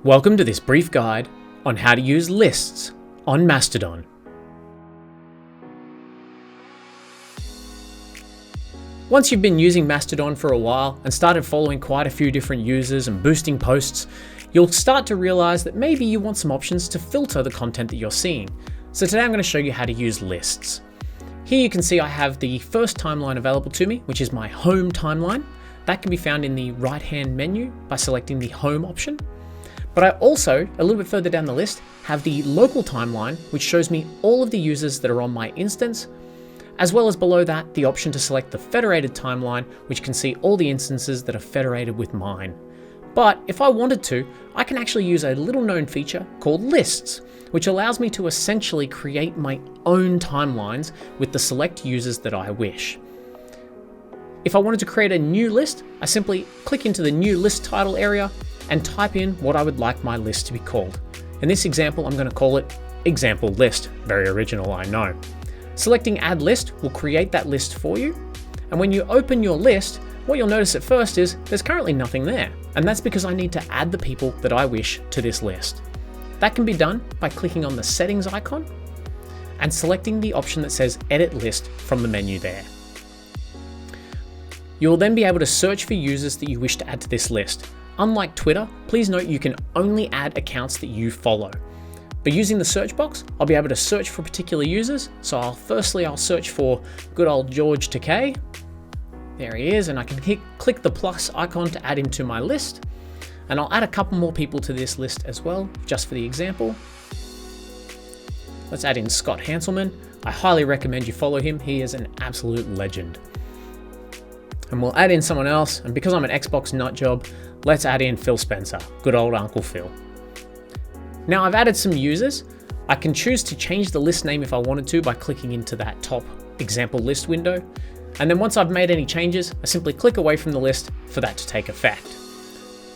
Welcome to this brief guide on how to use lists on Mastodon. Once you've been using Mastodon for a while and started following quite a few different users and boosting posts, you'll start to realize that maybe you want some options to filter the content that you're seeing. So today I'm going to show you how to use lists. Here you can see I have the first timeline available to me, which is my home timeline. That can be found in the right-hand menu by selecting the home option. But I also, a little bit further down the list, have the local timeline, which shows me all of the users that are on my instance, as well as below that, the option to select the federated timeline, which can see all the instances that are federated with mine. But if I wanted to, I can actually use a little known feature called lists, which allows me to essentially create my own timelines with the select users that I wish. If I wanted to create a new list, I simply click into the new list title area and type in what I would like my list to be called. In this example, I'm going to call it example list. Very original, I know. Selecting add list will create that list for you. And when you open your list, what you'll notice at first is there's currently nothing there. And that's because I need to add the people that I wish to this list. That can be done by clicking on the settings icon and selecting the option that says edit list from the menu there. You'll then be able to search for users that you wish to add to this list. Unlike Twitter, please note you can only add accounts that you follow. But using the search box, I'll be able to search for particular users. So I'll search for good old George Takei. There he is, and I can click the plus icon to add him to my list. And I'll add a couple more people to this list as well, just for the example. Let's add in Scott Hanselman. I highly recommend you follow him. He is an absolute legend. And we'll add in someone else, and because I'm an Xbox nut job, let's add in Phil Spencer, good old Uncle Phil. Now I've added some users. I can choose to change the list name if I wanted to by clicking into that top example list window. And then once I've made any changes, I simply click away from the list for that to take effect.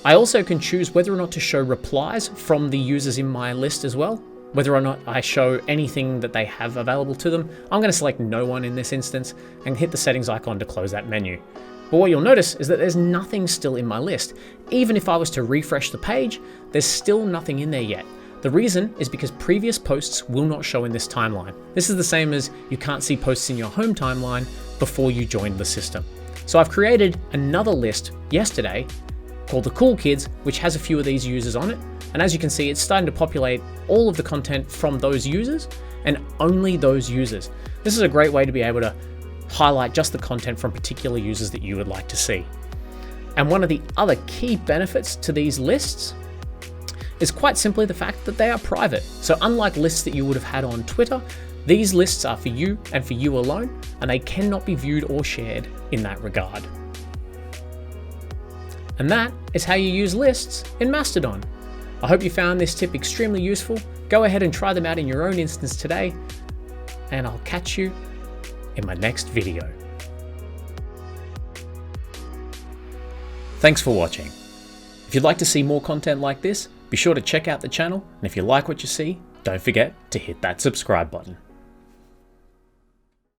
I also can choose whether or not to show replies from the users in my list as well, whether or not I show anything that they have available to them. I'm going to select no one in this instance and hit the settings icon to close that menu. But what you'll notice is that there's nothing still in my list. Even if I was to refresh the page, there's still nothing in there yet. The reason is because previous posts will not show in this timeline. This is the same as you can't see posts in your home timeline before you join the system. So I've created another list yesterday called the Cool Kids, which has a few of these users on it. And as you can see, it's starting to populate all of the content from those users and only those users. This is a great way to be able to highlight just the content from particular users that you would like to see. And one of the other key benefits to these lists is quite simply the fact that they are private. So unlike lists that you would have had on Twitter, these lists are for you and for you alone, and they cannot be viewed or shared in that regard. And that is how you use lists in Mastodon. I hope you found this tip extremely useful. Go ahead and try them out in your own instance today, and I'll catch you in my next video. Thanks for watching. If you'd like to see more content like this, be sure to check out the channel, and if you like what you see, don't forget to hit that subscribe button.